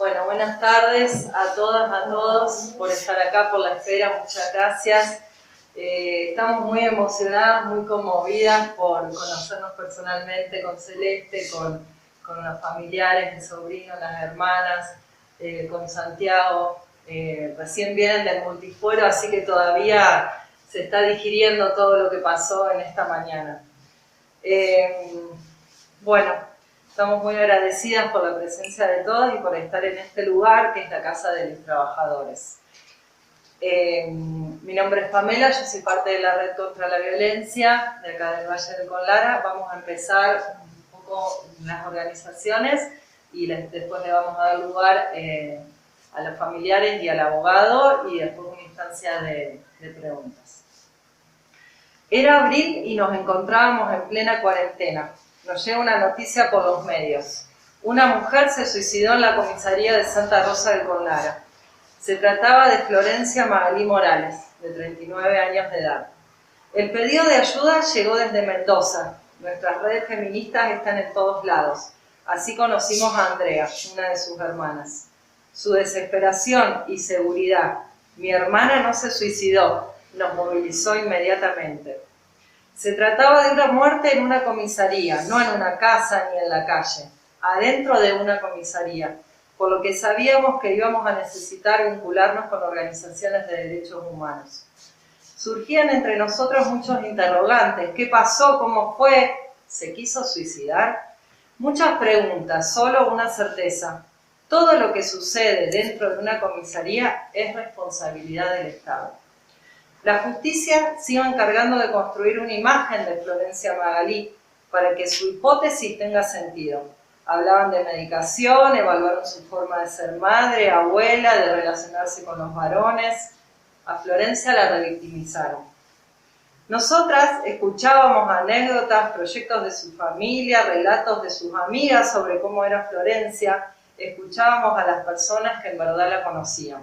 Bueno, buenas tardes a todas, a todos por estar acá, por la espera, muchas gracias. Estamos muy emocionadas, muy conmovidas por conocernos personalmente con Celeste, con los familiares, el sobrino, las hermanas, con Santiago. Recién vienen del multifuero, así que todavía se está digiriendo todo lo que pasó en esta mañana. Bueno, estamos muy agradecidas por la presencia de todos y por estar en este lugar que es la Casa de los Trabajadores. Mi nombre es Pamela, yo soy parte de la Red contra la Violencia de acá del Valle del Conlara. Vamos a empezar un poco las organizaciones y después le vamos a dar lugar a los familiares y al abogado y después una instancia de preguntas. Era abril y nos encontrábamos en plena cuarentena. Nos llega una noticia por los medios. Una mujer se suicidó en la comisaría de Santa Rosa del Conlara. Se trataba de Florencia Magalí Morales, de 39 años de edad. El pedido de ayuda llegó desde Mendoza. Nuestras redes feministas están en todos lados. Así conocimos a Andrea, una de sus hermanas. Su desesperación y seguridad. Mi hermana no se suicidó, nos movilizó inmediatamente. Se trataba de una muerte en una comisaría, no en una casa ni en la calle, adentro de una comisaría, por lo que sabíamos que íbamos a necesitar vincularnos con organizaciones de derechos humanos. Surgían entre nosotros muchos interrogantes. ¿Qué pasó? ¿Cómo fue? ¿Se quiso suicidar? Muchas preguntas, solo una certeza. Todo lo que sucede dentro de una comisaría es responsabilidad del Estado. La justicia se iba encargando de construir una imagen de Florencia Magalí para que su hipótesis tenga sentido. Hablaban de medicación, evaluaron su forma de ser madre, abuela, de relacionarse con los varones. A Florencia la revictimizaron. Nosotras escuchábamos anécdotas, proyectos de su familia, relatos de sus amigas sobre cómo era Florencia. Escuchábamos a las personas que en verdad la conocían.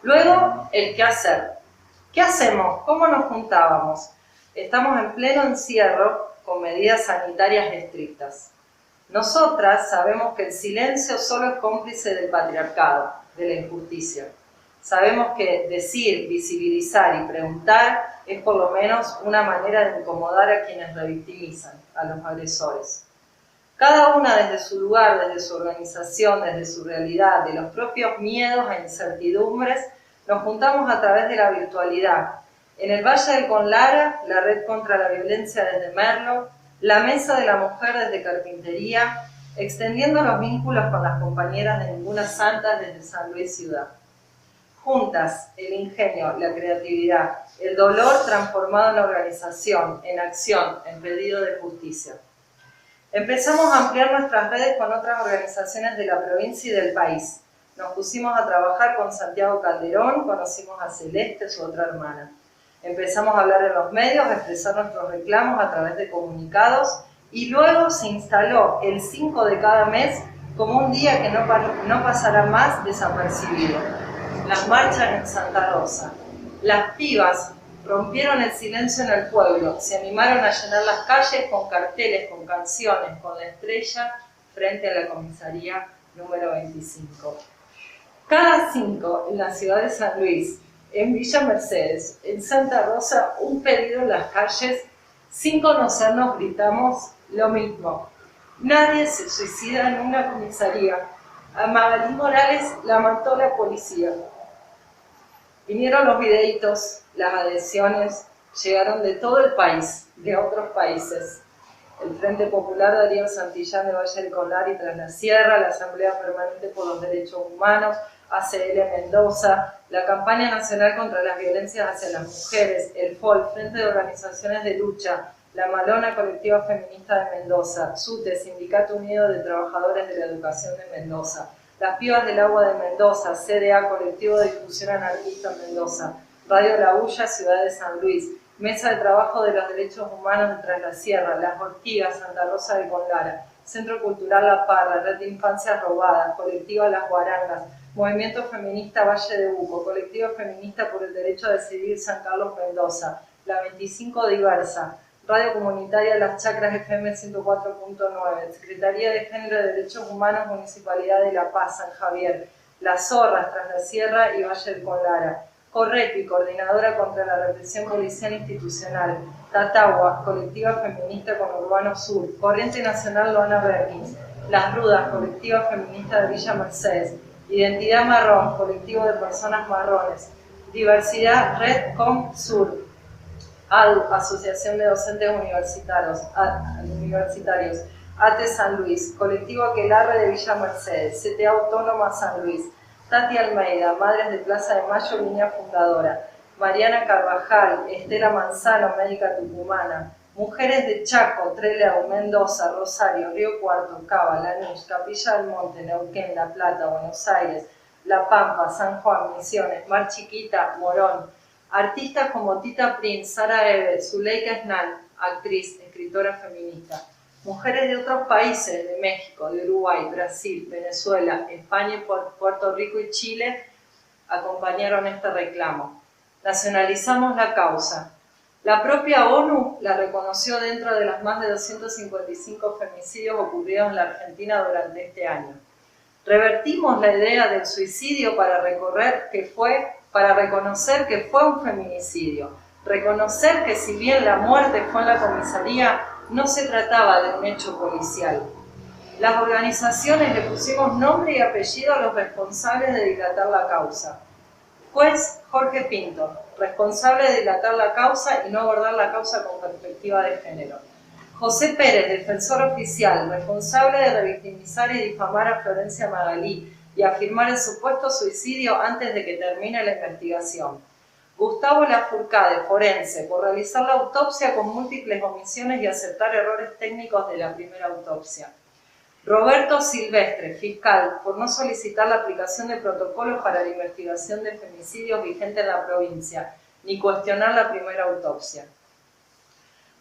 Luego, el qué hacer. ¿Qué hacemos? ¿Cómo nos juntábamos? Estamos en pleno encierro con medidas sanitarias estrictas. Nosotras sabemos que el silencio solo es cómplice del patriarcado, de la injusticia. Sabemos que decir, visibilizar y preguntar es por lo menos una manera de incomodar a quienes revictimizan, a los agresores. Cada una desde su lugar, desde su organización, desde su realidad, de los propios miedos e incertidumbres, nos juntamos a través de la virtualidad. En el Valle del Conlara, la Red contra la Violencia desde Merlo, la Mesa de la Mujer desde Carpintería, extendiendo los vínculos con las compañeras de Ninguna Santa desde San Luis Ciudad. Juntas, el ingenio, la creatividad, el dolor transformado en organización, en acción, en pedido de justicia. Empezamos a ampliar nuestras redes con otras organizaciones de la provincia y del país. Nos pusimos a trabajar con Santiago Calderón, conocimos a Celeste, su otra hermana. Empezamos a hablar en los medios, a expresar nuestros reclamos a través de comunicados y luego se instaló el 5 de cada mes como un día que no pasará más desapercibido. Las marchas en Santa Rosa. Las pibas rompieron el silencio en el pueblo, se animaron a llenar las calles con carteles, con canciones, con la estrella frente a la comisaría número 25. Cada 5 en la ciudad de San Luis, en Villa Mercedes, en Santa Rosa, un pedido en las calles, sin conocernos gritamos lo mismo. Nadie se suicida en una comisaría. A Magalí Morales la mató la policía. Vinieron los videitos, las adhesiones, llegaron de todo el país, de otros países. El Frente Popular Darío Santillán de Valle del Conlara y Tras la Sierra, la Asamblea Permanente por los Derechos Humanos, ACL Mendoza, la Campaña Nacional contra las Violencias hacia las Mujeres, el FOL, Frente de Organizaciones de Lucha, la Malona Colectiva Feminista de Mendoza, SUTE, Sindicato Unido de Trabajadores de la Educación de Mendoza, las Pibas del Agua de Mendoza, CDA, Colectivo de Difusión Anarquista Mendoza, Radio La Bulla, Ciudad de San Luis, Mesa de Trabajo de los Derechos Humanos de Tras la Sierra, Las Ortigas, Santa Rosa de Conlara, Centro Cultural La Parra, Red de Infancias Robadas, Colectiva Las Guarangas, Movimiento Feminista Valle de Uco, Colectivo Feminista por el Derecho a Decidir San Carlos Mendoza, La 25 Diversa, Radio Comunitaria Las Chacras FM 104.9, Secretaría de Género y Derechos Humanos, Municipalidad de La Paz, San Javier, Las Zorras, Tras la Sierra y Valle del Conlara, Correpi, Coordinadora contra la Represión Policial Institucional, Tatagua, Colectiva Feminista Conurbano Sur, Corriente Nacional Loana Bernis, Las Rudas, Colectiva Feminista de Villa Mercedes, Identidad Marrón, Colectivo de Personas Marrones, Diversidad Red Com Sur, ADU, Asociación de Docentes Universitarios, ATE San Luis, Colectivo Aquelarre de Villa Mercedes, CTA Autónoma San Luis, Tati Almeida, Madres de Plaza de Mayo, línea fundadora, Mariana Carvajal, Estela Manzano, médica tucumana, Mujeres de Chaco, Trelew, Mendoza, Rosario, Río Cuarto, Cava, Lanús, Capilla del Monte, Neuquén, La Plata, Buenos Aires, La Pampa, San Juan, Misiones, Mar Chiquita, Morón. Artistas como Tita Prince, Sara Eve, Zuleika Esnal, actriz, escritora feminista. Mujeres de otros países, de México, de Uruguay, Brasil, Venezuela, España, Puerto Rico y Chile, acompañaron este reclamo. Nacionalizamos la causa. La propia ONU la reconoció dentro de las más de 255 femicidios ocurridos en la Argentina durante este año. Revertimos la idea del suicidio para reconocer que fue un feminicidio. Reconocer que si bien la muerte fue en la comisaría, no se trataba de un hecho policial. Las organizaciones le pusimos nombre y apellido a los responsables de dilatar la causa. Juez Jorge Pinto, responsable de dilatar la causa y no abordar la causa con perspectiva de género. José Pérez, defensor oficial, responsable de revictimizar y difamar a Florencia Magalí y afirmar el supuesto suicidio antes de que termine la investigación. Gustavo Lafourcade, forense, por realizar la autopsia con múltiples omisiones y aceptar errores técnicos de la primera autopsia. Roberto Silvestre, fiscal, por no solicitar la aplicación de protocolos para la investigación de femicidios vigente en la provincia, ni cuestionar la primera autopsia.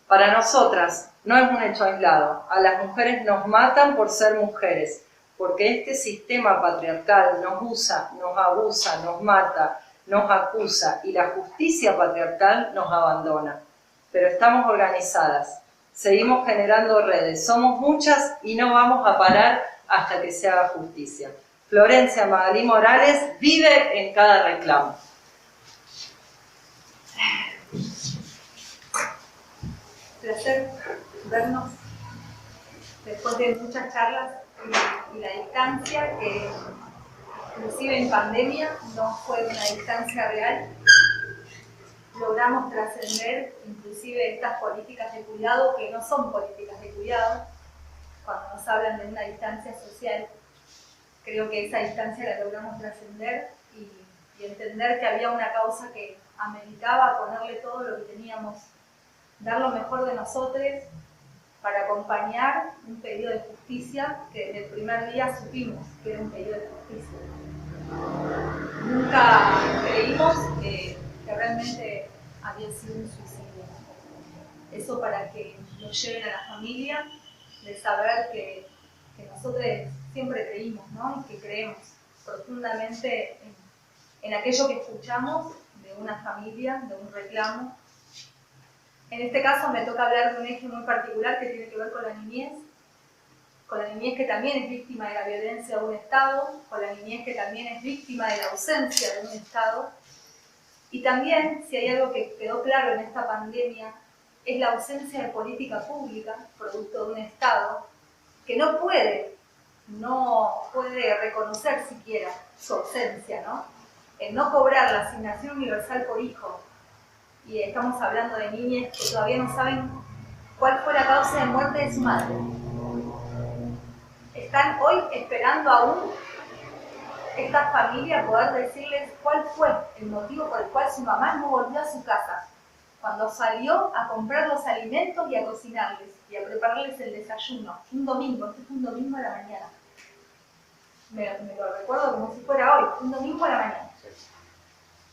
Para nosotras, no es un hecho aislado. A las mujeres nos matan por ser mujeres, porque este sistema patriarcal nos usa, nos abusa, nos mata, nos acusa y la justicia patriarcal nos abandona. Pero estamos organizadas, seguimos generando redes, somos muchas y no vamos a parar hasta que se haga justicia. Florencia Magalí Morales vive en cada reclamo. Placer vernos después de muchas charlas y la distancia que inclusive en pandemia no fue una distancia real. Logramos trascender inclusive estas políticas de cuidado que no son políticas de cuidado. Cuando nos hablan de una distancia social, creo que esa distancia la logramos trascender y entender que había una causa que ameritaba ponerle todo lo que teníamos, dar lo mejor de nosotros para acompañar un pedido de justicia que desde el primer día supimos que era un pedido de justicia. Nunca creímos que realmente había sido un suicidio. Eso para que nos lleven a la familia de saber que nosotros siempre creímos, ¿no? Y que creemos profundamente en aquello que escuchamos de una familia, de un reclamo. En este caso me toca hablar de un eje muy particular que tiene que ver con la niñez que también es víctima de la violencia de un Estado, con la niñez que también es víctima de la ausencia de un Estado. Y también, si hay algo que quedó claro en esta pandemia, es la ausencia de política pública, producto de un Estado, que no puede reconocer siquiera su ausencia, ¿no? El no cobrar la asignación universal por hijo, y estamos hablando de niñas que todavía no saben cuál fue la causa de muerte de su madre. Están hoy esperando aún esta familia poder decirles cuál fue el motivo por el cual su mamá no volvió a su casa, cuando salió a comprar los alimentos y a cocinarles y a prepararles el desayuno. Un domingo, este fue un domingo a la mañana. Me lo recuerdo como si fuera hoy, un domingo a la mañana.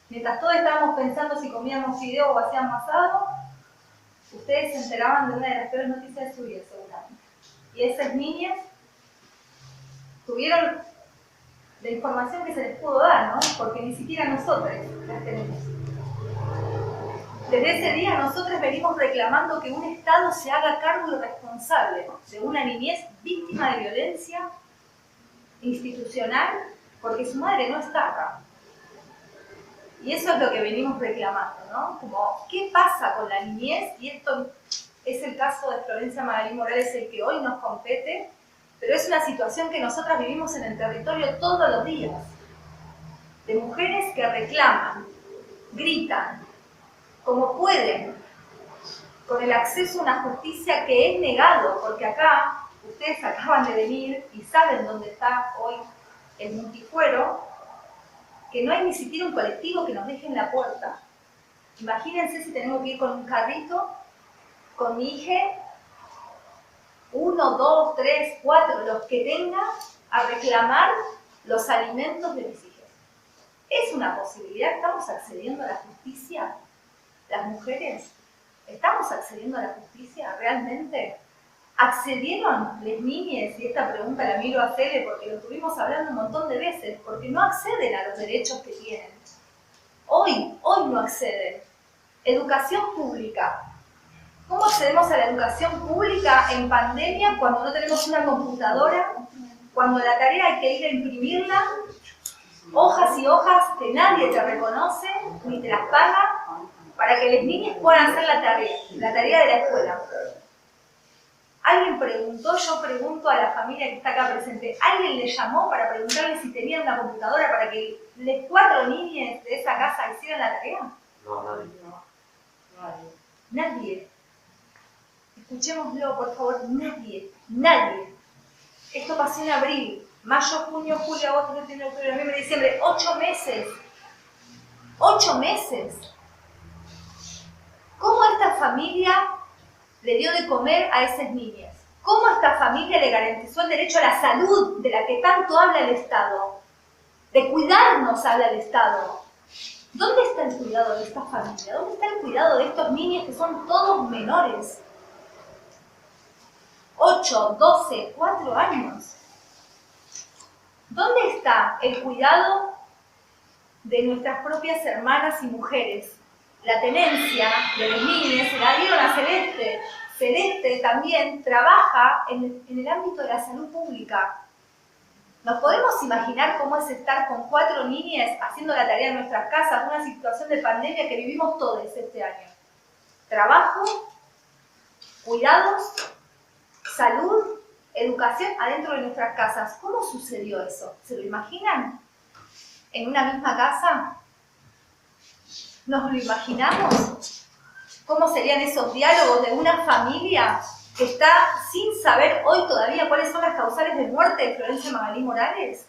Mientras todos estábamos pensando si comíamos fideo o hacíamos asado, ustedes se enteraban de una de las peores noticias de su vida, seguramente. Y esas niñas tuvieron la información que se les pudo dar, ¿no? Porque ni siquiera nosotros las tenemos. Desde ese día nosotros venimos reclamando que un Estado se haga cargo y responsable de una niñez víctima de violencia institucional porque su madre no está acá. Y eso es lo que venimos reclamando, ¿no? Como, ¿qué pasa con la niñez? Y esto es el caso de Florencia Magalí Morales, el que hoy nos compete, pero es una situación que nosotras vivimos en el territorio todos los días. De mujeres que reclaman, gritan, como pueden, con el acceso a una justicia que es negado, porque acá, ustedes acaban de venir y saben dónde está hoy el multifuero, que no hay ni siquiera un colectivo que nos deje en la puerta. Imagínense si tenemos que ir con un carrito, con mi hija, 1, 2, 3, 4, los que tenga, a reclamar los alimentos de mis hijas. ¿Es una posibilidad? ¿Estamos accediendo a la justicia? ¿Las mujeres? ¿Estamos accediendo a la justicia realmente? ¿Accedieron las niñas? Y esta pregunta la miro a Cele porque lo estuvimos hablando un montón de veces, porque no acceden a los derechos que tienen. Hoy no acceden. Educación pública. ¿Cómo accedemos a la educación pública en pandemia cuando no tenemos una computadora? Cuando la tarea hay que ir a imprimirla, hojas y hojas que nadie te reconoce ni te las paga, para que las niñas puedan hacer la tarea de la escuela. Alguien preguntó, yo pregunto a la familia que está acá presente, ¿alguien le llamó para preguntarle si tenían una computadora para que las 4 niñas de esa casa hicieran la tarea? No, nadie. Nadie. Escuchémoslo, por favor, nadie. Esto pasó en abril, mayo, junio, julio, agosto, septiembre, octubre, noviembre, diciembre, 8 meses. 8 meses. ¿Cómo esta familia le dio de comer a esas niñas? ¿Cómo esta familia le garantizó el derecho a la salud de la que tanto habla el Estado? De cuidarnos habla el Estado. ¿Dónde está el cuidado de esta familia? ¿Dónde está el cuidado de estos niños que son todos menores? 8, 12, 4 años. ¿Dónde está el cuidado de nuestras propias hermanas y mujeres? La tenencia de las niñas se la dieron a Celeste. Celeste también trabaja en el ámbito de la salud pública. ¿Nos podemos imaginar cómo es estar con 4 niñas haciendo la tarea en nuestras casas, una situación de pandemia que vivimos todos este año? Trabajo, cuidados, salud, educación adentro de nuestras casas. ¿Cómo sucedió eso? ¿Se lo imaginan? ¿En una misma casa? ¿Nos lo imaginamos? ¿Cómo serían esos diálogos de una familia que está sin saber hoy todavía cuáles son las causales de muerte de Florencia Magalí Morales?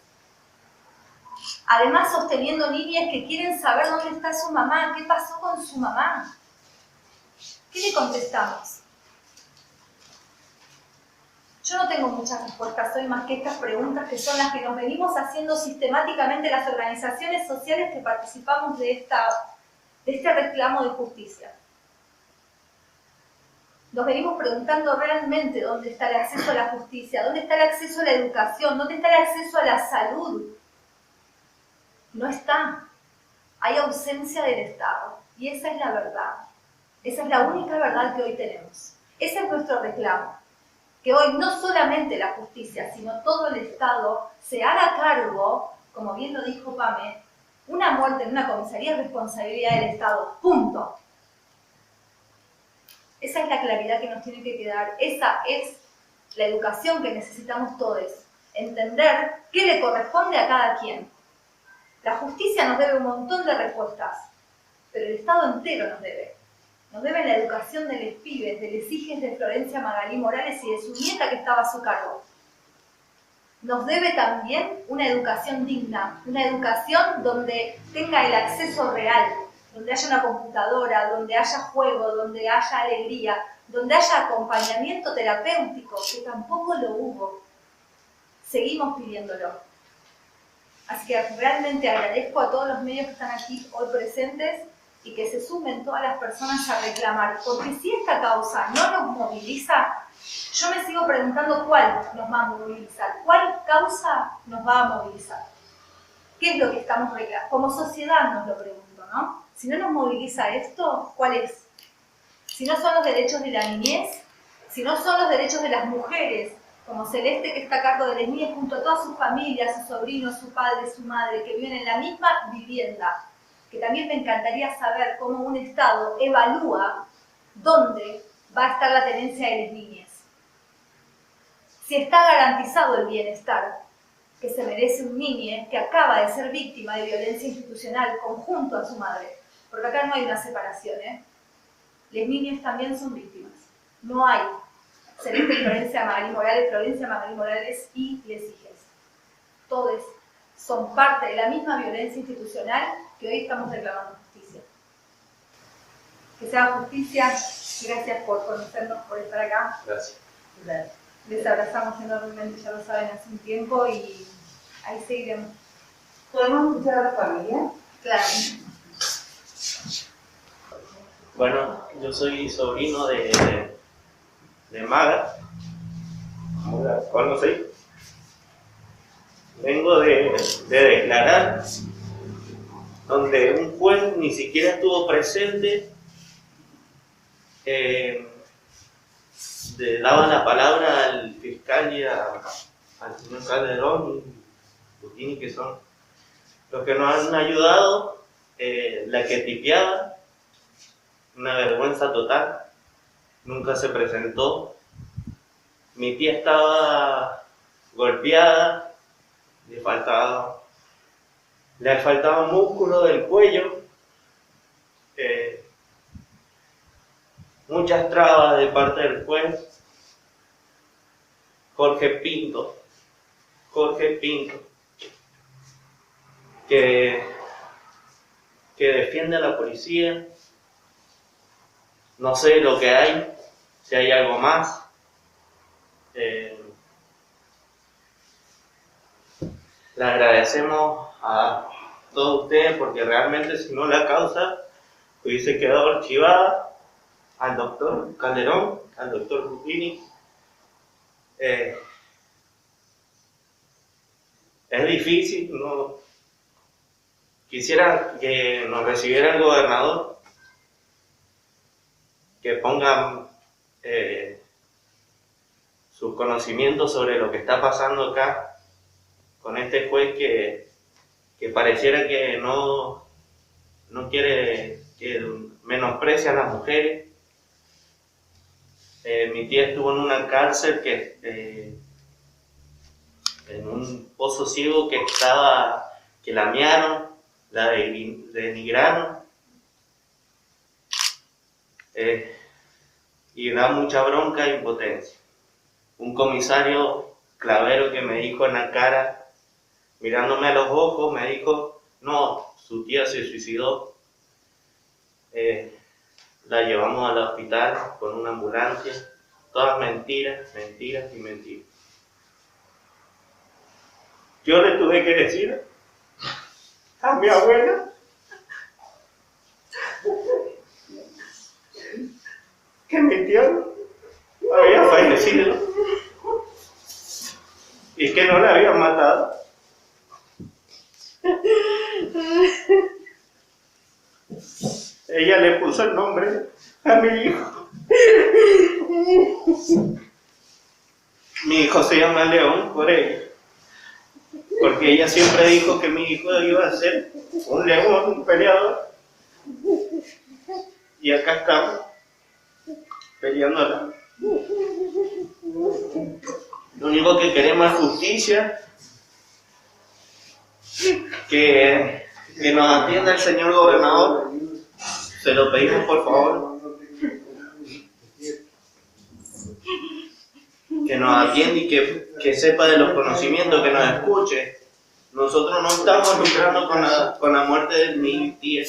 Además, sosteniendo niñas que quieren saber dónde está su mamá, qué pasó con su mamá. ¿Qué le contestamos? Yo no tengo muchas respuestas hoy más que estas preguntas que son las que nos venimos haciendo sistemáticamente las organizaciones sociales que participamos de este reclamo de justicia. Nos venimos preguntando realmente dónde está el acceso a la justicia, dónde está el acceso a la educación, dónde está el acceso a la salud. No está. Hay ausencia del Estado. Y esa es la verdad. Esa es la única verdad que hoy tenemos. Ese es nuestro reclamo. Que hoy no solamente la justicia, sino todo el Estado se haga cargo, como bien lo dijo Pame, una muerte en una comisaría es responsabilidad del Estado. Punto. Esa es la claridad que nos tiene que quedar. Esa es la educación que necesitamos todos. Entender qué le corresponde a cada quien. La justicia nos debe un montón de respuestas, pero el Estado entero nos debe. Nos debe la educación de los pibes, de los hijos de Florencia Magalí Morales y de su nieta que estaba a su cargo. Nos debe también una educación digna, una educación donde tenga el acceso real, donde haya una computadora, donde haya juego, donde haya alegría, donde haya acompañamiento terapéutico, que tampoco lo hubo. Seguimos pidiéndolo. Así que realmente agradezco a todos los medios que están aquí hoy presentes y que se sumen todas las personas a reclamar, porque si esta causa no nos moviliza, yo me sigo preguntando cuál nos va a movilizar, cuál causa nos va a movilizar. ¿Qué es lo que estamos reclamando? Como sociedad nos lo pregunto. ¿no? Si no nos moviliza esto, ¿cuál es? Si no son los derechos de la niñez, si no son los derechos de las mujeres, como Celeste, que está a cargo de las niñas junto a toda su familia, sus sobrinos, su padre, su madre, que viven en la misma vivienda, que también me encantaría saber cómo un Estado evalúa dónde va a estar la tenencia de las niñas. Si está garantizado el bienestar que se merece un niño que acaba de ser víctima de violencia institucional conjunto a su madre, porque acá no hay una separación, ¿eh? Las niñas también son víctimas. No hay Celeste Florencia Magalí Morales, Florencia Magalí Morales y les hijes. Todos son parte de la misma violencia institucional que hoy estamos reclamando justicia. Que sea justicia. Gracias por conocernos, por estar acá. Gracias. Les abrazamos enormemente, ya lo saben, hace un tiempo y ahí seguiremos. ¿Podemos escuchar a la familia? Claro. Bueno, yo soy sobrino de Maga, ¿cómo la conocí? Vengo de declarar donde un juez ni siquiera estuvo presente, le daba la palabra al fiscal y al señor Calderón y Putini, que son los que nos han ayudado, la que tipeaba, una vergüenza total, nunca se presentó. Mi tía estaba golpeada, le faltaba músculo del cuello, muchas trabas de parte del juez. Jorge Pinto, que defiende a la policía. No sé lo que hay, si hay algo más. Le agradecemos a todos ustedes porque realmente si no la causa hubiese quedado archivada, al doctor Calderón, al doctor Putini. Es difícil, no quisiera que nos recibiera el gobernador, que pongan sus conocimientos sobre lo que está pasando acá con este juez que pareciera que no quiere, que menosprecia a las mujeres. Mi tía estuvo en una cárcel en un pozo ciego que la mearon, la denigraron, y da mucha bronca e impotencia. Un comisario Clavero que me dijo en la cara, mirándome a los ojos, me dijo: no, su tía se suicidó. La llevamos al hospital con una ambulancia. Todas mentiras, mentiras y mentiras. Yo le tuve que decir a mi abuela que mi tío había fallecido y que no la habían matado. Ella le puso el nombre a mi hijo. Mi hijo se llama León por ella, porque ella siempre dijo que mi hijo iba a ser un león, un peleador, y acá estamos peleándola. Lo único que queremos es justicia, que nos atienda el señor gobernador, se lo pedimos por favor, que nos atienda y que sepa de los conocimientos, que nos escuche. Nosotros no estamos lucrando con la muerte de mi tía.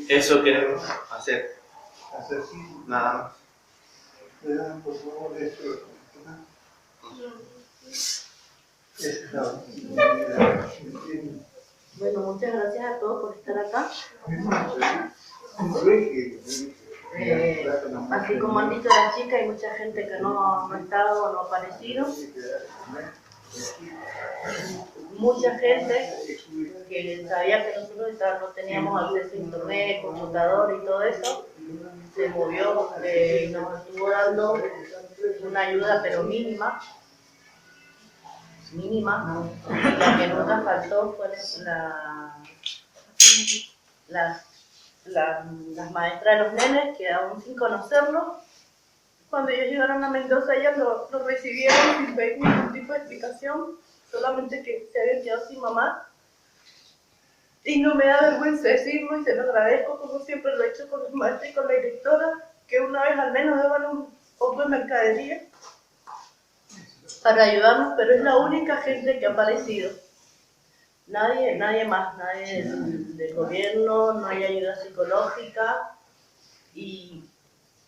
Eso queremos hacer, nada más. Bueno, muchas gracias a todos por estar acá. Así como han dicho las chicas, hay mucha gente que no ha estado o no ha aparecido. Mucha gente porque sabía que nosotros no teníamos acceso a internet, computador y todo eso, se movió y nos estuvo dando una ayuda pero mínima, y la que nunca faltó fue las maestras de los nenes, que aún sin conocerlos, cuando ellos llegaron a Mendoza, ellas lo recibieron sin pedir ningún tipo de explicación, solamente que se habían quedado sin mamá. Y no me da vergüenza decirlo y se lo agradezco, como siempre lo he hecho con los maestros y con la directora, que una vez al menos daban un poco de mercadería para ayudarnos, pero es la única gente que ha aparecido. Nadie más, nadie del gobierno, no hay ayuda psicológica. Y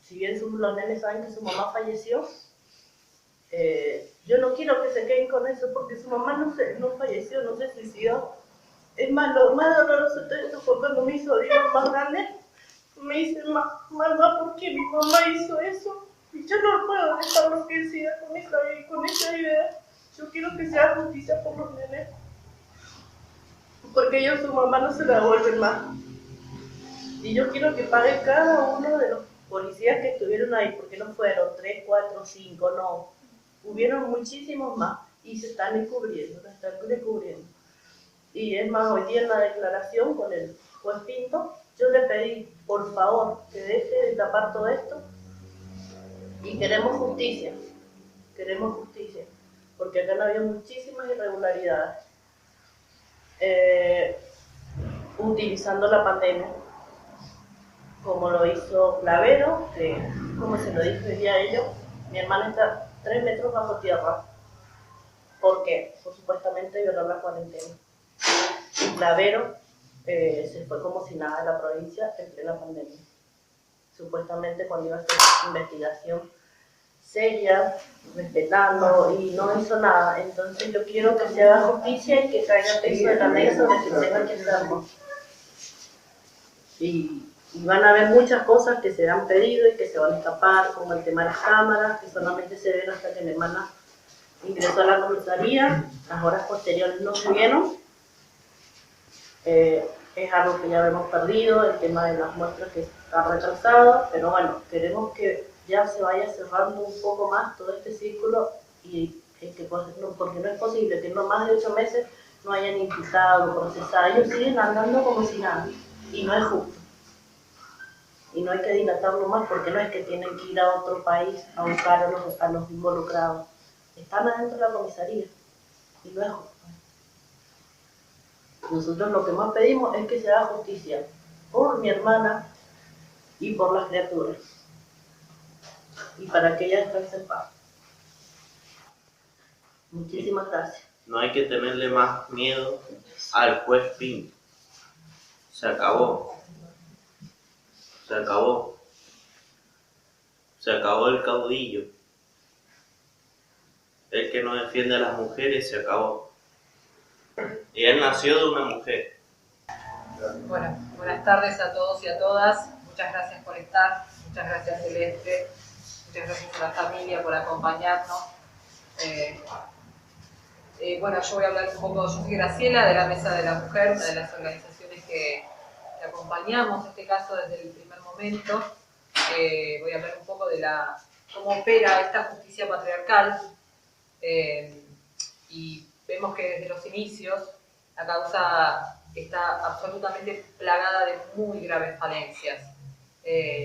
si bien los nenes saben que su mamá falleció, yo no quiero que se queden con eso, porque su mamá no falleció, no se suicidó. Es más, lo más doloroso de eso fue cuando mi sobrino más grande me dice: mamá, ¿por qué mi mamá hizo eso? Y yo no puedo dejarlo que él siga con esa idea. Yo quiero que se haga justicia por los nenes, porque ellos su mamá no se la devuelven más. Y yo quiero que pague cada uno de los policías que estuvieron ahí, porque no fueron 3, 4, 5, no. Hubieron muchísimos más y se están descubriendo. Y es más, hoy día en la declaración con el juez Pinto, yo le pedí, por favor, que deje de tapar todo esto y queremos justicia, porque acá no había muchísimas irregularidades. Utilizando la pandemia, como lo hizo Clavero, que, como se lo dije hoy día a ellos, mi hermana está 3 metros bajo tierra. ¿Por qué? Por supuestamente violar la cuarentena. Y Clavero se fue como si nada de la provincia en plena pandemia. Supuestamente cuando iba a hacer investigación seria, respetando, y no hizo nada. Entonces yo quiero que se haga justicia y que caiga peso de la ley sobre quien tenga que hacerlo. Y van a haber muchas cosas que se han pedido y que se van a escapar, como el tema de las cámaras, que solamente se ven hasta que mi hermana ingresó a la comisaría. Las horas posteriores no se vieron. Es algo que ya hemos perdido, el tema de las muestras que está retrasado, pero bueno, queremos que ya se vaya cerrando un poco más todo este círculo, y porque no es posible que en no más de 8 meses no hayan imputado, procesado. Ellos siguen andando como si nada, y no es justo. Y no hay que dilatarlo más, porque no es que tienen que ir a otro país a buscar a los involucrados. Están adentro de la comisaría, y no es justo. Nosotros lo que más pedimos es que se haga justicia por mi hermana y por las criaturas, y para que ella descanse en paz. Muchísimas gracias. No hay que tenerle más miedo al juez Pinto. Se acabó el caudillo. El que no defiende a las mujeres se acabó. Y él nació de una mujer. Bueno, buenas tardes a todos y a todas. Muchas gracias por estar. Muchas gracias, Celeste. Muchas gracias a la familia por acompañarnos. Bueno, yo voy a hablar un poco. Yo soy Graciela, de la Mesa de la Mujer, una de las organizaciones que acompañamos este caso desde el primer momento. Voy a hablar un poco de cómo opera esta justicia patriarcal. Y vemos que desde los inicios la causa está absolutamente plagada de muy graves falencias.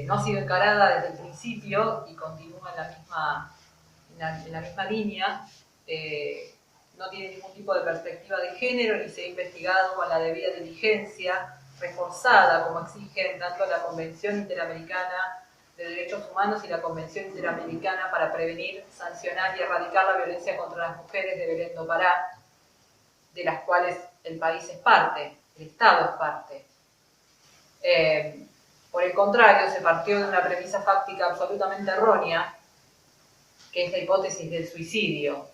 No ha sido encarada desde el principio y continúa en la misma línea. No tiene ningún tipo de perspectiva de género, ni se ha investigado con la debida diligencia, reforzada como exigen tanto la Convención Interamericana de Derechos Humanos y la Convención Interamericana para prevenir, sancionar y erradicar la violencia contra las mujeres de Belén do Pará, de las cuales el país es parte, el Estado es parte. Por el contrario, se partió de una premisa fáctica absolutamente errónea, que es la hipótesis del suicidio,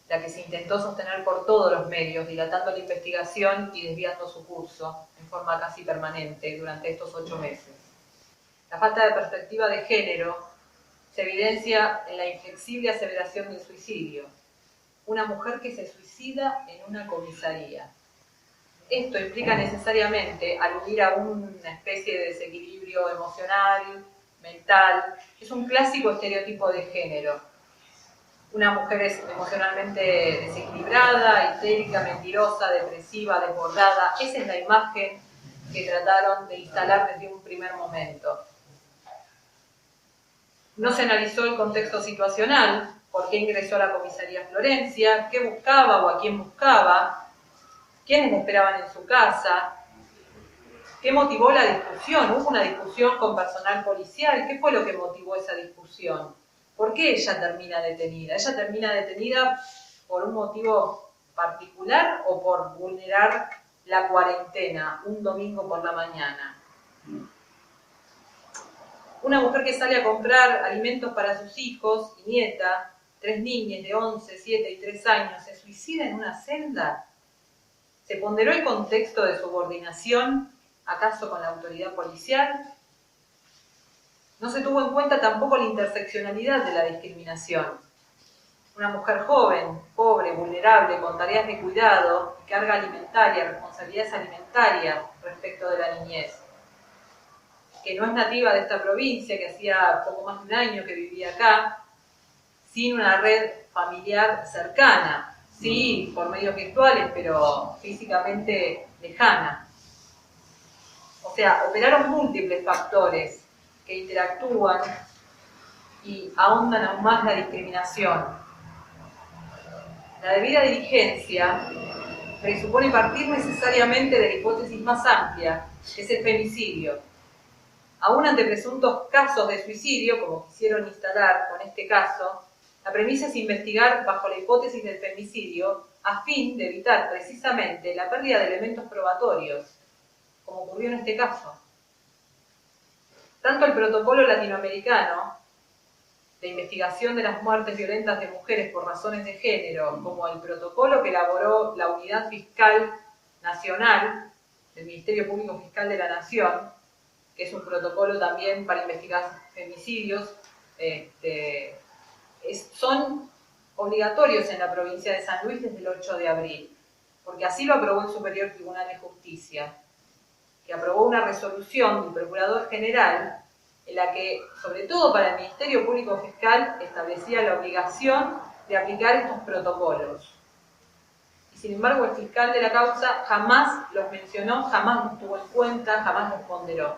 la que se intentó sostener por todos los medios, dilatando la investigación y desviando su curso en forma casi permanente durante estos 8 meses. La falta de perspectiva de género se evidencia en la inflexible aseveración del suicidio. Una mujer que se suicida en una comisaría. esto implica necesariamente aludir a una especie de desequilibrio emocional, mental. Es un clásico estereotipo de género. Una mujer es emocionalmente desequilibrada, histérica, mentirosa, depresiva, desbordada. Esa es la imagen que trataron de instalar desde un primer momento. No se analizó el contexto situacional, por qué ingresó a la comisaría Florencia, qué buscaba o a quién buscaba, quiénes le esperaban en su casa, qué motivó la discusión. Hubo una discusión con personal policial. ¿Qué fue lo que motivó esa discusión? ¿Por qué ella termina detenida? ¿Ella termina detenida por un motivo particular o por vulnerar la cuarentena un domingo por la mañana? Una mujer que sale a comprar alimentos para sus hijos y nieta, 3 niñas de 11, 7 y 3 años, ¿se suicida en una celda? ¿Se ponderó el contexto de subordinación, acaso con la autoridad policial? No se tuvo en cuenta tampoco la interseccionalidad de la discriminación. Una mujer joven, pobre, vulnerable, con tareas de cuidado, carga alimentaria, responsabilidades alimentarias respecto de la niñez, que no es nativa de esta provincia, que hacía poco más de un año que vivía acá, sin una red familiar cercana, sí, por medios virtuales, pero físicamente lejana. O sea, operaron múltiples factores que interactúan y ahondan aún más la discriminación. La debida diligencia presupone partir necesariamente de la hipótesis más amplia, que es el femicidio. Aún ante presuntos casos de suicidio, como quisieron instalar con este caso, la premisa es investigar bajo la hipótesis del femicidio a fin de evitar precisamente la pérdida de elementos probatorios, como ocurrió en este caso. Tanto el protocolo latinoamericano de investigación de las muertes violentas de mujeres por razones de género, como el protocolo que elaboró la Unidad Fiscal Nacional del Ministerio Público Fiscal de la Nación, que es un protocolo también para investigar femicidios, son obligatorios en la provincia de San Luis desde el 8 de abril, porque así lo aprobó el Superior Tribunal de Justicia, que aprobó una resolución del Procurador General en la que, sobre todo para el Ministerio Público Fiscal, establecía la obligación de aplicar estos protocolos. Y sin embargo, el fiscal de la causa jamás los mencionó, jamás los tuvo en cuenta, jamás los ponderó.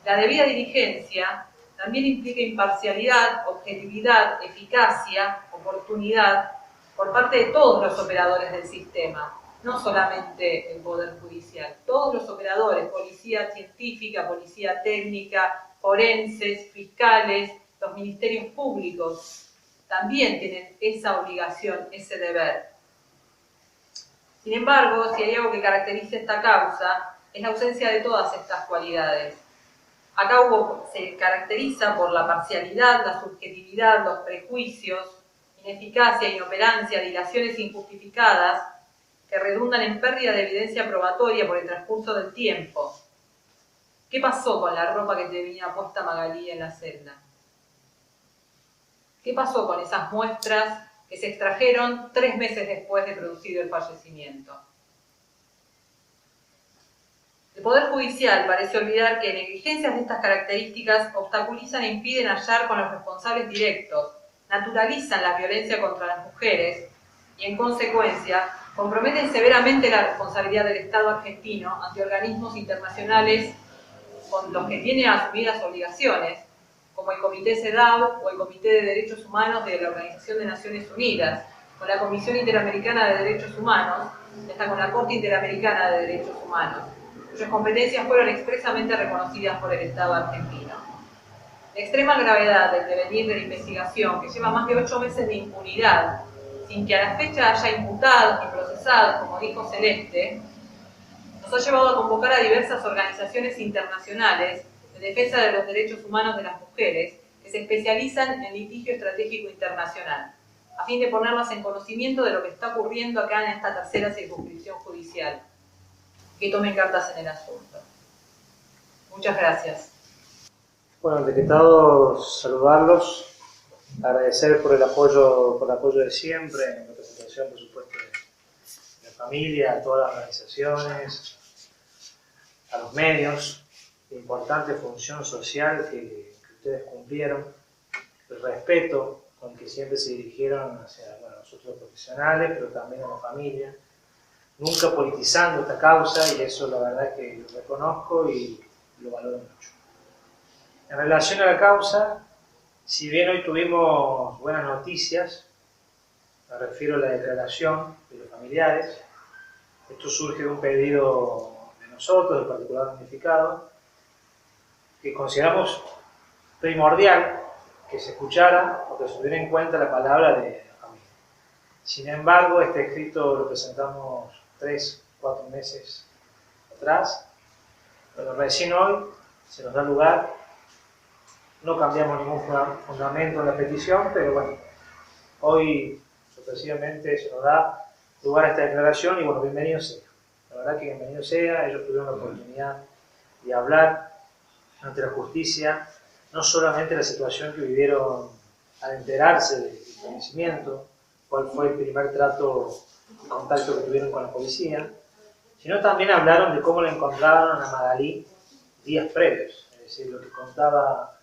La debida diligencia también implica imparcialidad, objetividad, eficacia, oportunidad por parte de todos los operadores del sistema, no solamente el Poder Judicial. Todos los operadores, policía científica, policía técnica, forenses, fiscales, los ministerios públicos, también tienen esa obligación, ese deber. Sin embargo, si hay algo que caracteriza esta causa, es la ausencia de todas estas cualidades. Acá se caracteriza por la parcialidad, la subjetividad, los prejuicios, ineficacia, inoperancia, dilaciones injustificadas, que redundan en pérdida de evidencia probatoria por el transcurso del tiempo. ¿Qué pasó con la ropa que tenía puesta Magalí en la celda? ¿Qué pasó con esas muestras que se extrajeron 3 meses después de producido el fallecimiento? El Poder Judicial parece olvidar que negligencias de estas características obstaculizan e impiden hallar con los responsables directos, naturalizan la violencia contra las mujeres y, en consecuencia, comprometen severamente la responsabilidad del Estado argentino ante organismos internacionales con los que tiene asumidas obligaciones, como el Comité CEDAW o el Comité de Derechos Humanos de la Organización de Naciones Unidas, con la Comisión Interamericana de Derechos Humanos, y hasta con la Corte Interamericana de Derechos Humanos, cuyas competencias fueron expresamente reconocidas por el Estado argentino. La extrema gravedad del devenir de la investigación, que lleva más de 8 meses de impunidad, sin que a la fecha haya imputados ni procesados, como dijo Celeste, nos ha llevado a convocar a diversas organizaciones internacionales de defensa de los derechos humanos de las mujeres que se especializan en litigio estratégico internacional, a fin de ponerlas en conocimiento de lo que está ocurriendo acá en esta tercera circunscripción judicial, que tomen cartas en el asunto. Muchas gracias. Bueno, ante que todo, saludarlos, agradecer por el apoyo de siempre, en representación, por supuesto, de la familia, a todas las organizaciones, a los medios, la importante función social que ustedes cumplieron, el respeto con que siempre se dirigieron hacia nosotros los profesionales, pero también a la familia, nunca politizando esta causa, y eso la verdad es que lo reconozco y lo valoro mucho. En relación a la causa, si bien hoy tuvimos buenas noticias, me refiero a la declaración de los familiares, esto surge de un pedido de nosotros, del particular damnificado, que consideramos primordial que se escuchara o que se tuviera en cuenta la palabra de la familia. Sin embargo, este escrito lo presentamos 3 o 4 meses atrás, pero recién hoy se nos da lugar, no cambiamos ningún fundamento en la petición, pero bueno, hoy sorpresivamente se nos da lugar a esta declaración y bueno, bienvenido sea. La verdad que bienvenido sea, ellos tuvieron la oportunidad de hablar ante la justicia, no solamente la situación que vivieron al enterarse del fallecimiento, cuál fue el primer trato y contacto que tuvieron con la policía, sino también hablaron de cómo le encontraron a Magalí días previos, es decir, lo que contaba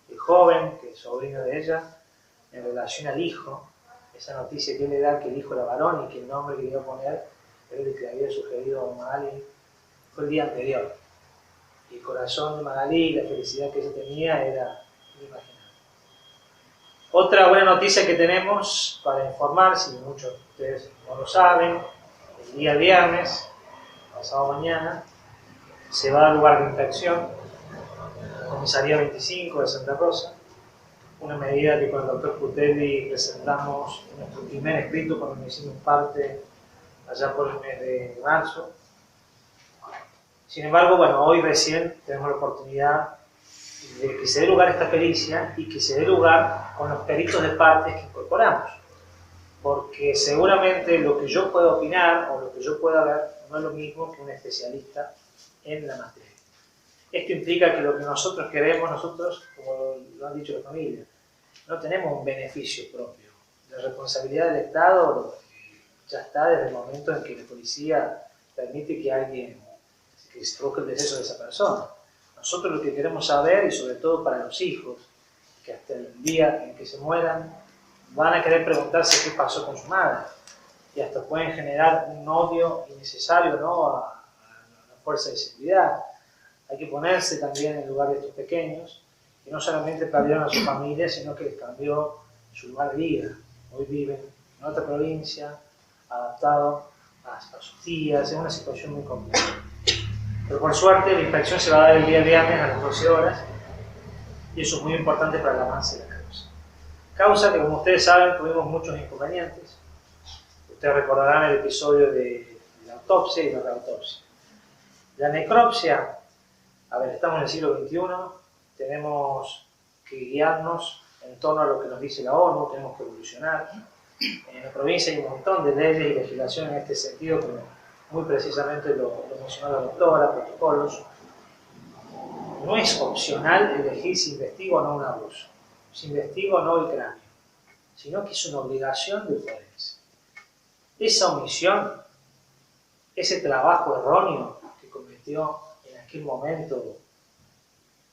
el joven, que es sobrino de ella, en relación al hijo, esa noticia que él le da que el hijo era varón y que el nombre que le iba a poner era el que le había sugerido a Magalí, fue el día anterior. Y el corazón de Magalí y la felicidad que ella tenía era inimaginable. Otra buena noticia que tenemos para informar, si muchos de ustedes no lo saben, el día viernes, pasado mañana, se va a dar lugar de infracción en la Comisaría 25 de Santa Rosa, una medida que con el doctor Putelli presentamos en nuestro primer escrito cuando hicimos parte allá por el mes de marzo. Sin embargo, bueno, hoy recién tenemos la oportunidad de que se dé lugar a esta pericia y que se dé lugar con los peritos de partes que incorporamos. Porque seguramente lo que yo pueda opinar o lo que yo pueda ver no es lo mismo que un especialista en la materia. Esto implica que lo que nosotros queremos, nosotros, como lo han dicho la familia, no tenemos un beneficio propio. La responsabilidad del Estado ya está desde el momento en que la policía permite que se produzca el deceso de esa persona. Nosotros lo que queremos saber, y sobre todo para los hijos, que hasta el día en que se mueran, van a querer preguntarse qué pasó con su madre. Y hasta pueden generar un odio innecesario, ¿no?, a la fuerza de seguridad. Hay que ponerse también en el lugar de estos pequeños, que no solamente perdieron a su familia, sino que les cambió su lugar de vida. Hoy viven en otra provincia, adaptados a sus tías, es una situación muy compleja. Pero por suerte la inspección se va a dar el día viernes a las 12 horas y eso es muy importante para el avance de la causa. Causa que, como ustedes saben, tuvimos muchos inconvenientes. Ustedes recordarán el episodio de la autopsia y la reautopsia. La necropsia, estamos en el siglo XXI, tenemos que guiarnos en torno a lo que nos dice la ONU, tenemos que evolucionar. En la provincia hay un montón de leyes y legislación en este sentido, como muy precisamente lo mencionó la doctora, protocolos. No es opcional elegir si investigo o no un abuso, si investigo o no el cráneo, sino que es una obligación del forense. Esa omisión, ese trabajo erróneo que cometió en aquel momento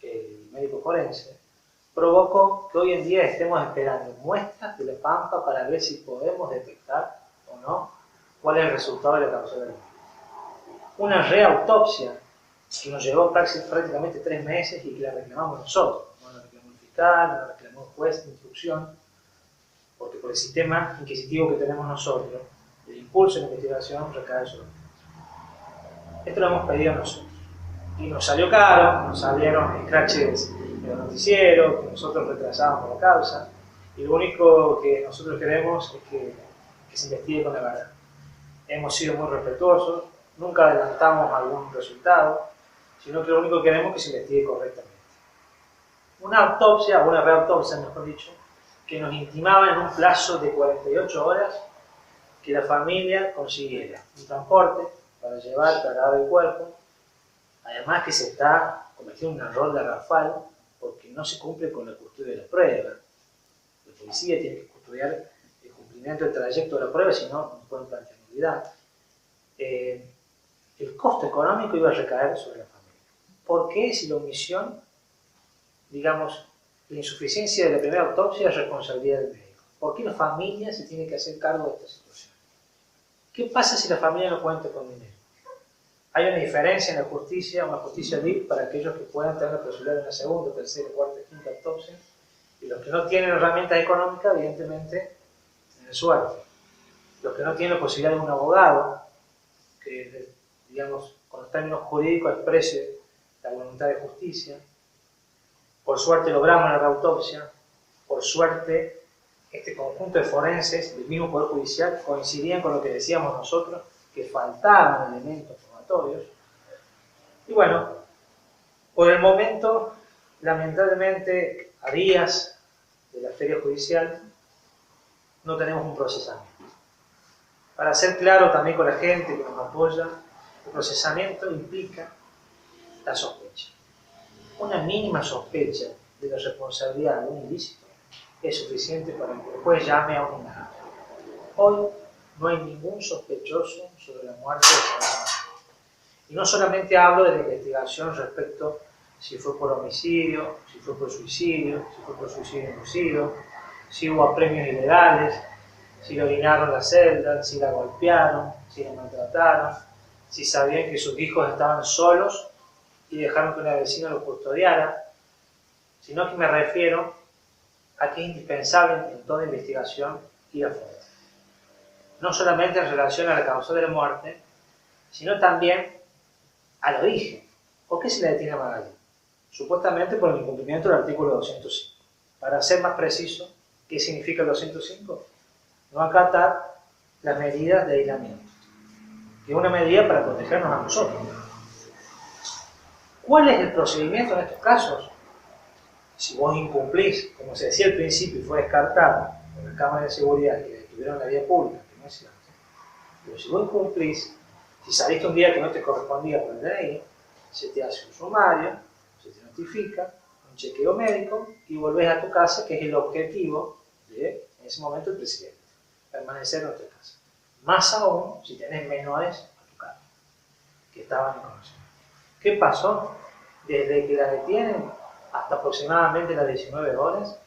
el médico forense, provocó que hoy en día estemos esperando muestras de la pampa para ver si podemos detectar o no cuál es el resultado de la causa de la muerte. Una reautopsia que nos llevó prácticamente 3 meses y que la reclamamos nosotros, no la reclamó el fiscal, no la reclamó el juez de instrucción, porque por el sistema inquisitivo que tenemos nosotros, el impulso de la investigación recae sobre nosotros. Esto lo hemos pedido nosotros. Y nos salió caro, nos salieron scratches de los noticieros, que nosotros retrasábamos la causa, y lo único que nosotros queremos es que se investigue con la verdad. Hemos sido muy respetuosos, nunca adelantamos algún resultado, sino que lo único que queremos es que se investigue correctamente. Una autopsia, o una reautopsia, mejor dicho, que nos intimaba en un plazo de 48 horas que la familia consiguiera un transporte para llevar cargado el cuerpo, además que se está cometiendo un error de garrafal porque no se cumple con la custodia de la prueba. La policía tiene que custodiar el cumplimiento del trayecto de la prueba, si no, no pueden plantear nulidad. el costo económico iba a recaer sobre la familia. ¿Por qué si la omisión, digamos, la insuficiencia de la primera autopsia es responsabilidad del médico? ¿Por qué la familia se tiene que hacer cargo de esta situación? ¿Qué pasa si la familia no cuenta con dinero? Hay una diferencia en la justicia, una justicia vil para aquellos que puedan tener la posibilidad de una segunda, tercera, cuarta, quinta autopsia, y los que no tienen herramientas económicas, evidentemente, en el sueldo. Los que no tienen la posibilidad de un abogado, que, digamos, con los términos jurídicos exprese la voluntad de justicia. Por suerte logramos la reautopsia, por suerte este conjunto de forenses del mismo Poder Judicial coincidían con lo que decíamos nosotros, que faltaban elementos probatorios. Y bueno, por el momento, lamentablemente, a días de la feria judicial, no tenemos un procesamiento. Para ser claro también con la gente que nos apoya, el procesamiento implica la sospecha. Una mínima sospecha de la responsabilidad de un ilícito es suficiente para que el juez llame a un indagado. Hoy no hay ningún sospechoso sobre la muerte de Salvador. Y no solamente hablo de la investigación respecto si fue por homicidio, si fue por suicidio inducido, si hubo apremios ilegales, si le orinaron la celda, si la golpearon, si la maltrataron, si sabían que sus hijos estaban solos y dejaron que una vecina los custodiara, sino que me refiero a que es indispensable en toda investigación ir a fondo. No solamente en relación a la causa de la muerte, sino también al origen. ¿Por qué se le detiene a Magalí? Supuestamente por el incumplimiento del artículo 205. Para ser más preciso, ¿qué significa el 205? No acatar las medidas de aislamiento, que es una medida para protegernos a nosotros. ¿Cuál es el procedimiento en estos casos? Si vos incumplís, como se decía al principio y fue descartado por la Cámara de Seguridad que detuvieron la vía pública, que no es cierto, pero si vos incumplís, si saliste un día que no te correspondía por el DNI, se te hace un sumario, se te notifica, un chequeo médico y volvés a tu casa, que es el objetivo de, en ese momento, el presidente, permanecer en nuestra casa. Más aún si tenés menores a tu cargo, que estaban en conocimiento. ¿Qué pasó? Desde que la detienen hasta aproximadamente las 19 horas,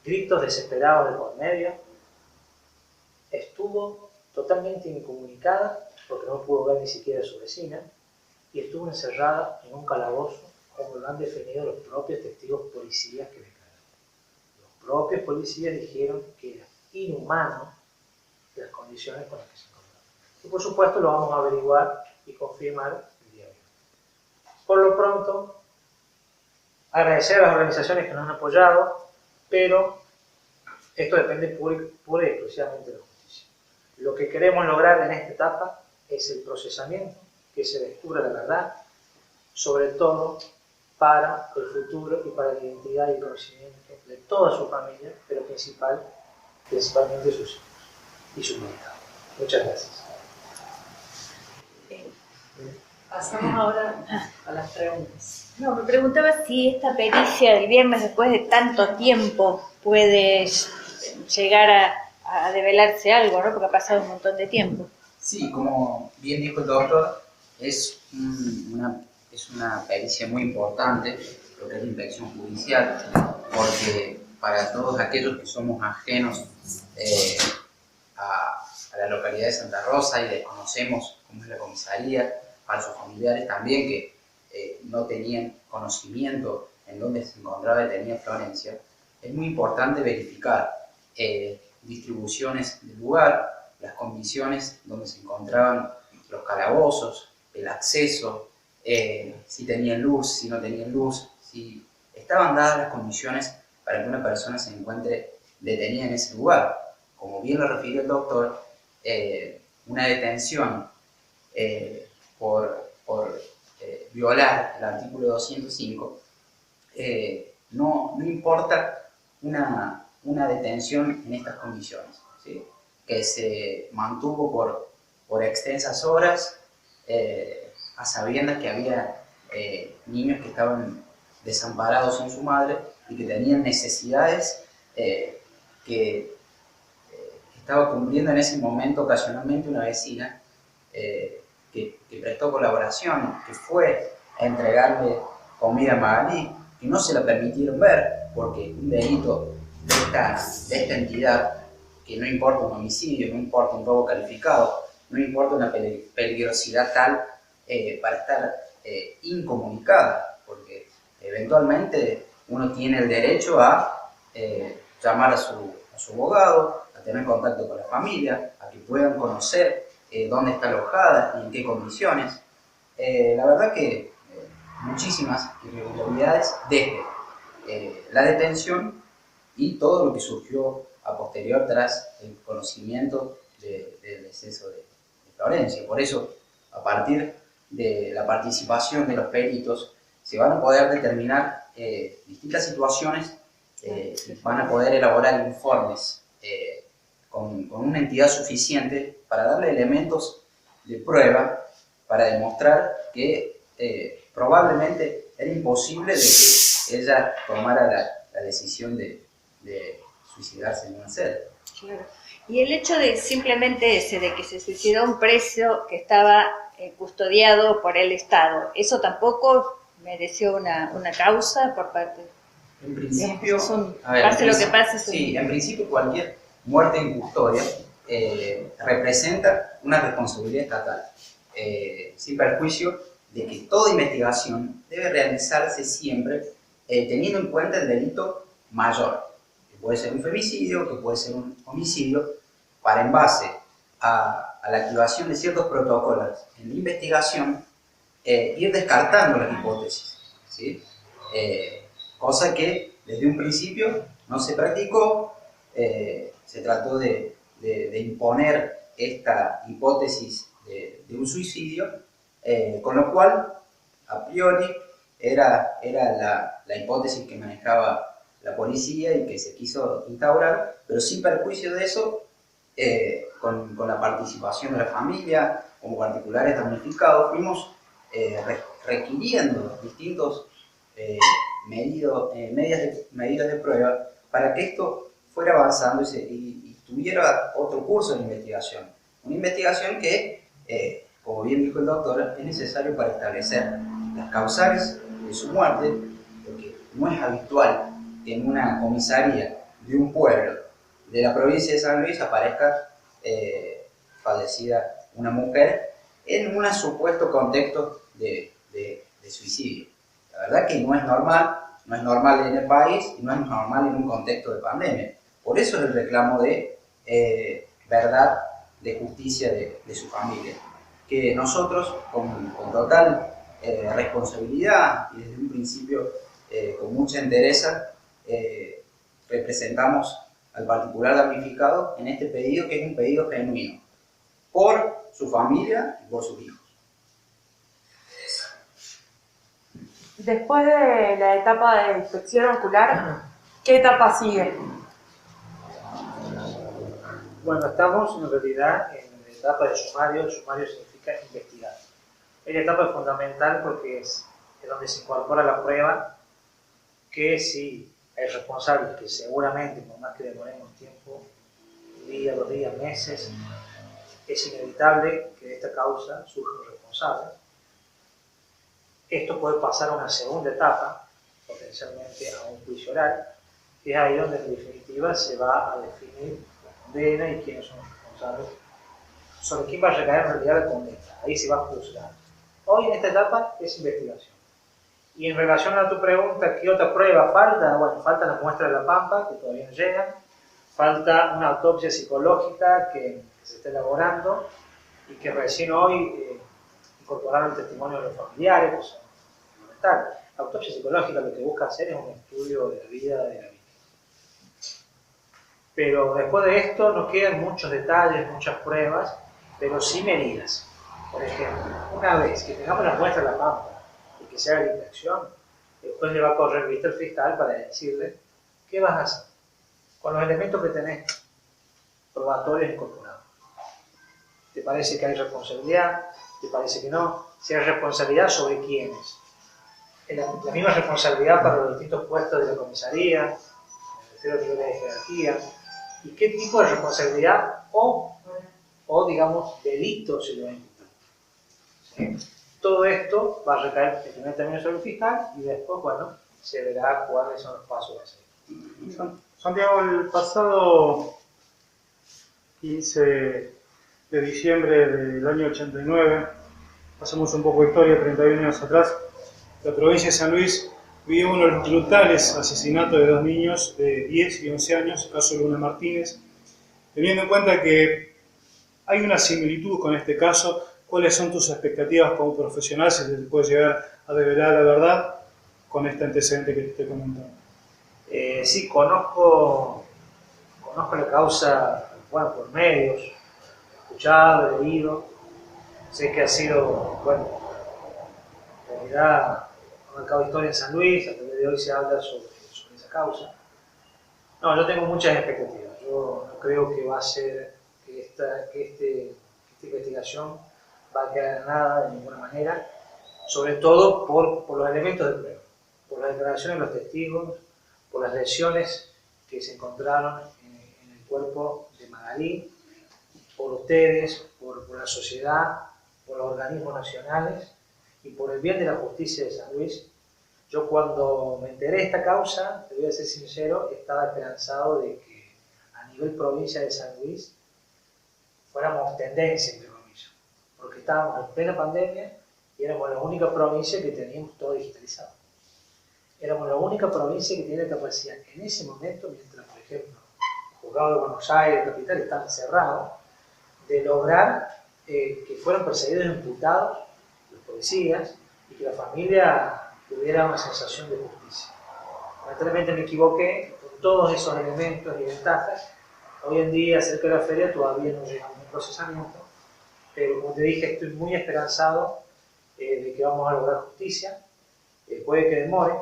gritos desesperados de por medio, estuvo totalmente incomunicada porque no pudo ver ni siquiera a su vecina y estuvo encerrada en un calabozo, como lo han definido los propios testigos policías que declararon. Los propios policías dijeron que era inhumano las condiciones con las que se encontraba. Y por supuesto lo vamos a averiguar y confirmar el día de hoy. Por lo pronto, agradecer a las organizaciones que nos han apoyado, pero esto depende pura y exclusivamente de la justicia. Lo que queremos lograr en esta etapa es el procesamiento, que se descubra la verdad, sobre todo para el futuro y para la identidad y el conocimiento de toda su familia, pero principalmente sus hijos y sus militares. Muchas gracias. Pasamos ahora a las preguntas. No, me preguntaba si esta pericia del viernes, después de tanto tiempo, puede llegar a develarse algo, ¿no? Porque ha pasado un montón de tiempo. Sí, como bien dijo el doctor, es una pericia muy importante, lo que es la inspección judicial, porque para todos aquellos que somos ajenos a la localidad de Santa Rosa y desconocemos cómo es la comisaría, para sus familiares también que no tenían conocimiento en dónde se encontraba detenida Florencia, es muy importante verificar distribuciones del lugar, las condiciones donde se encontraban los calabozos, el acceso, si tenían luz, si no tenían luz, si estaban dadas las condiciones para que una persona se encuentre detenida en ese lugar. Como bien lo refirió el doctor, una detención por violar el artículo 205, no importa una detención en estas condiciones, ¿sí? Que se mantuvo por extensas horas, a sabiendas que había niños que estaban desamparados sin su madre y que tenían necesidades que estaba cumpliendo en ese momento ocasionalmente una vecina que prestó colaboración, que fue a entregarle comida a Magalí, que no se la permitieron ver, porque un delito de esta entidad, que no importa un homicidio, no importa un robo calificado, no importa una peligrosidad tal para estar incomunicada, porque eventualmente uno tiene el derecho a llamar a su abogado, a tener contacto con la familia, a que puedan conocer dónde está alojada y en qué condiciones. La verdad que muchísimas irregularidades desde la detención y todo lo que surgió a posterior tras el conocimiento del exceso de Florencia. Por eso, a partir de la participación de los peritos, se van a poder determinar distintas situaciones, van a poder elaborar informes con una entidad suficiente para darle elementos de prueba para demostrar que probablemente era imposible de que ella tomara la decisión de suicidarse en una celda. Claro. Y el hecho de simplemente ese, de que se suicidó un preso que estaba custodiado por el Estado, ¿eso tampoco mereció una causa por parte? En principio, pase lo que pase. Sí, en principio cualquier muerte en custodia representa una responsabilidad estatal, sin perjuicio de que toda investigación debe realizarse siempre teniendo en cuenta el delito mayor, que puede ser un femicidio, que puede ser un homicidio, para en base a la activación de ciertos protocolos en la investigación ir descartando las hipótesis, ¿sí? Cosa que desde un principio no se practicó, se trató de imponer esta hipótesis de un suicidio, con lo cual a priori era la hipótesis que manejaba la policía y que se quiso instaurar, pero sin perjuicio de eso, con la participación de la familia, como particulares damnificados, fuimos requiriendo distintos medidas de prueba para que esto fuera avanzando y tuviera otro curso de investigación. Una investigación que, como bien dijo el doctor, es necesario para establecer las causales de su muerte, porque no es habitual que en una comisaría de un pueblo de la provincia de San Luis aparezca fallecida una mujer en un supuesto contexto de suicidio. La verdad que no es normal en el país y no es normal en un contexto de pandemia. Por eso es el reclamo de verdad, de justicia de su familia. Que nosotros, con total responsabilidad y desde un principio con mucha entereza, representamos al particular damnificado en este pedido, que es un pedido genuino, por su familia y por sus hijos. Después de la etapa de inspección ocular, ¿qué etapa sigue? Bueno, estamos en realidad en la etapa de sumario. El sumario significa investigar. Esta etapa es fundamental porque es donde se incorpora la prueba, que si hay responsables, que seguramente, por más que demoremos tiempo, un día, 2 días, meses, es inevitable que de esta causa surja un responsable. Esto puede pasar a una segunda etapa, potencialmente a un juicio oral, que es ahí donde en definitiva se va a definir la condena y quiénes son los responsables, sobre quién va a recaer en realidad la condena. Ahí se va a juzgar. Hoy en esta etapa es investigación. Y en relación a tu pregunta, ¿qué otra prueba falta? Bueno, faltan las muestras de la pampa, que todavía no llegan. Falta una autopsia psicológica que se está elaborando y que recién hoy incorporaron el testimonio de los familiares, que son fundamentales. La autopsia psicológica lo que busca hacer es un estudio de la vida de la víctima. Pero después de esto nos quedan muchos detalles, muchas pruebas, pero sí medidas. Por ejemplo, una vez que tengamos la muestra de la pampa y que se haga la inspección, después le va a correr vista al fiscal para decirle qué vas a hacer con los elementos que tenés probatorios incorporados. ¿Te parece que hay responsabilidad? ¿Te parece que no? Si hay responsabilidad, ¿sobre quiénes? La misma responsabilidad para los distintos puestos de la comisaría, me refiero a niveles de jerarquía, y qué tipo de responsabilidad o digamos, delitos se le va a imputar. Todo esto va a recaer en primer término sobre el fiscal y después, bueno, se verá cuáles son los pasos a seguir. Santiago, el pasado 15 de diciembre del año 89, pasamos un poco de historia, 31 años atrás, la provincia de San Luis vivió uno de los brutales asesinatos de 2 niños de 10 y 11 años, el caso de Luna Martínez. Teniendo en cuenta que hay una similitud con este caso, ¿cuáles son tus expectativas como profesional si se te puede llegar a revelar la verdad con este antecedente que te estoy comentando? Sí, conozco la causa, bueno, por medios, escuchado, leído. Sé que ha sido, bueno, en realidad ha marcado historia en San Luis, hasta el día de hoy se habla sobre esa causa. No, yo tengo muchas expectativas. Yo no creo que va a ser que esta investigación va a quedar en nada de ninguna manera, sobre todo por los elementos de prueba, por las declaraciones de los testigos, por las lesiones que se encontraron en el cuerpo de Magalí, por ustedes, por la sociedad, por los organismos nacionales y por el bien de la justicia de San Luis. Yo cuando me enteré de esta causa, te voy a ser sincero, estaba esperanzado de que a nivel provincia de San Luis fuéramos tendencia, entre comillas, porque estábamos en plena pandemia y éramos la única provincia que teníamos todo digitalizado. Éramos la única provincia que tenía la capacidad en ese momento, mientras, por ejemplo, el juzgado de Buenos Aires, capital, estaban cerrados, de lograr que fueran perseguidos e imputados los policías y que la familia tuviera una sensación de justicia. Lamentablemente me equivoqué con todos esos elementos y ventajas. Hoy en día, cerca de la feria, todavía no llegamos a un procesamiento, pero como te dije, estoy muy esperanzado de que vamos a lograr justicia. Puede que demore,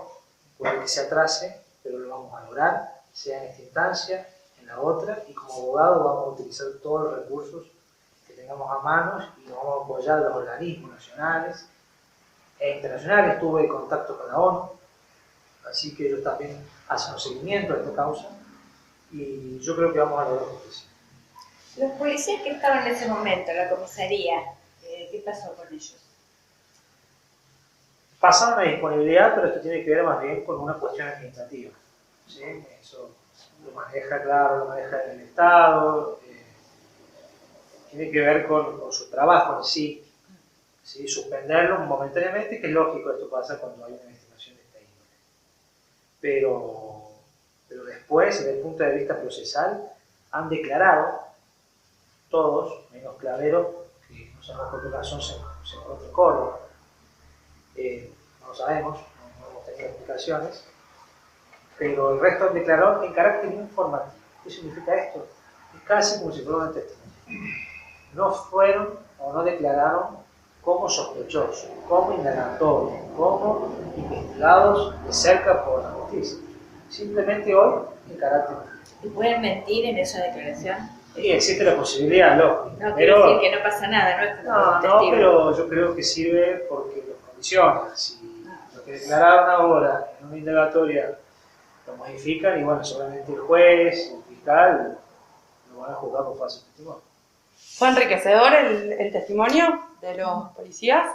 puede que se atrase, pero lo vamos a lograr, sea en esta instancia, en la otra, y como abogado vamos a utilizar todos los recursos que tengamos a manos y nos vamos a apoyar a los organismos nacionales e internacionales. Tuve contacto con la ONU, así que ellos también hacen un seguimiento a esta causa y yo creo que vamos a lograr justicia. Los policías que estaban en ese momento en la comisaría, ¿qué pasó con ellos? Pasaron a disponibilidad, pero esto tiene que ver más bien con una cuestión administrativa. ¿Sí? Eso lo maneja, claro, lo maneja el Estado, tiene que ver con su trabajo en sí. ¿Sí? Suspenderlo momentáneamente, que es lógico, esto pasa cuando hay una investigación de esta índole. Pero después, desde el punto de vista procesal, han declarado todos, menos Clavero, que no sabemos por qué razón se encuentra en Córdoba. No lo sabemos, no hemos tenido explicaciones, pero el resto han declarado en carácter informativo. ¿Qué significa esto? Es casi como si fuera un testimonio. No fueron o no declararon como sospechosos, como indagatorios, como investigados de cerca por la justicia. Simplemente hoy en carácter informativo. ¿Y pueden mentir en esa declaración? Y existe la posibilidad, lógico. No, pero quiero decir que no pasa nada, ¿no? Es como un testigo. Pero yo creo que sirve porque los condiciona. Si lo que declararon ahora en una indagatoria lo modifican, y bueno, seguramente el juez, el fiscal, lo van a juzgar por falso testimonio. ¿Fue enriquecedor el testimonio de los policías?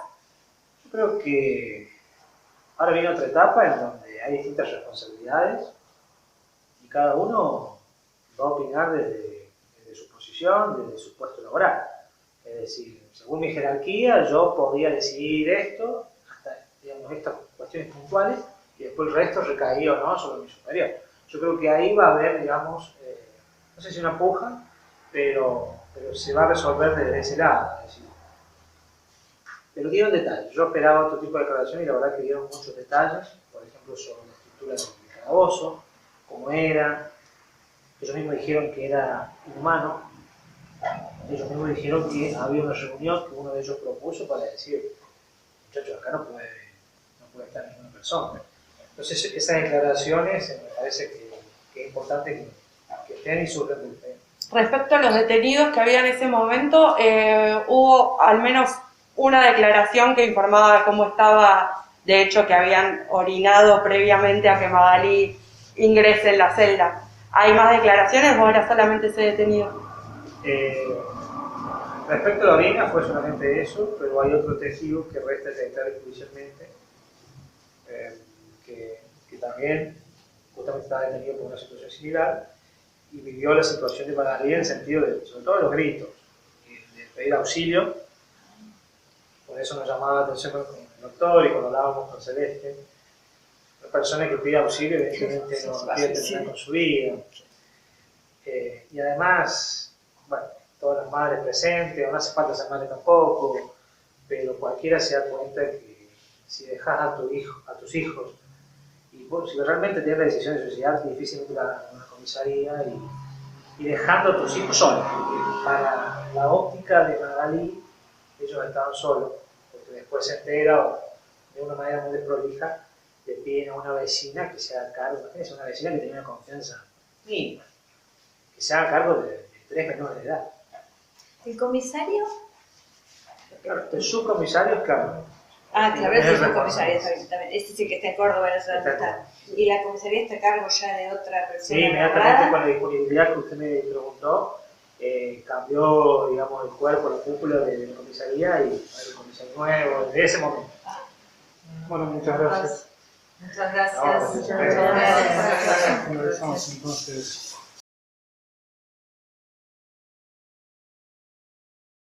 Yo creo que ahora viene otra etapa en donde hay distintas responsabilidades y cada uno va a opinar desde su posición, desde su puesto laboral. Es decir, según mi jerarquía, yo podía decidir esto, hasta, digamos, estas cuestiones puntuales, y después el resto recaía o no sobre mi superior. Yo creo que ahí va a haber, digamos, no sé si una puja, pero se va a resolver desde ese lado. Es decir, pero dieron detalles. Yo esperaba otro tipo de declaración y la verdad que dieron muchos detalles, por ejemplo, sobre la estructura del calabozo, cómo era. Ellos mismos dijeron que era inhumano. Ellos mismos dijeron que había una reunión que uno de ellos propuso para decir, muchachos, acá no puede estar ninguna persona. Entonces, esas declaraciones me parece que es importante que estén y surjan del tema. Respecto a los detenidos que había en ese momento, hubo al menos una declaración que informaba cómo estaba, de hecho, que habían orinado previamente a que Magalí ingrese en la celda. ¿Hay más declaraciones o era solamente ese detenido? Respecto a la orina, fue solamente eso, pero hay otro testigo que resta detectar judicialmente, que también justamente estaba detenido por una situación similar y vivió la situación de Magalí en el sentido de, sobre todo, de los gritos, de pedir auxilio. Por eso nos llamaba la atención con el doctor y cuando hablábamos con Celeste. Una persona que pide auxilio, evidentemente no quiere terminar con su vida. Y además, bueno, todas las madres presentes, no hace falta ser madre tampoco, pero cualquiera se da cuenta que si dejas a tus hijos, y bueno, si realmente tienes la decisión de suicidarte, difícilmente la hagas en una comisaría y dejando a tus hijos solos, porque para la óptica de Magalí, ellos estaban solos, porque después se entera de una manera muy desprolija, le piden a una vecina que se haga cargo, imagínense, una vecina que tenía una confianza mínima, que se haga cargo de 3 menores de edad. ¿El comisario? Claro, el subcomisario es Carlos. Ah, claro, Es ese es el el comisario, exactamente. Este sí que está en Córdoba, no sé dónde está. ¿Y la comisaría está a cargo ya de otra persona? Sí, inmediatamente con la disponibilidad que usted me preguntó, cambió, digamos, el cuerpo, la cúpula de la comisaría y el comisario nuevo, desde ese momento. Bueno, muchas gracias. Muchas gracias. No, Muchas gracias. Finalizamos entonces.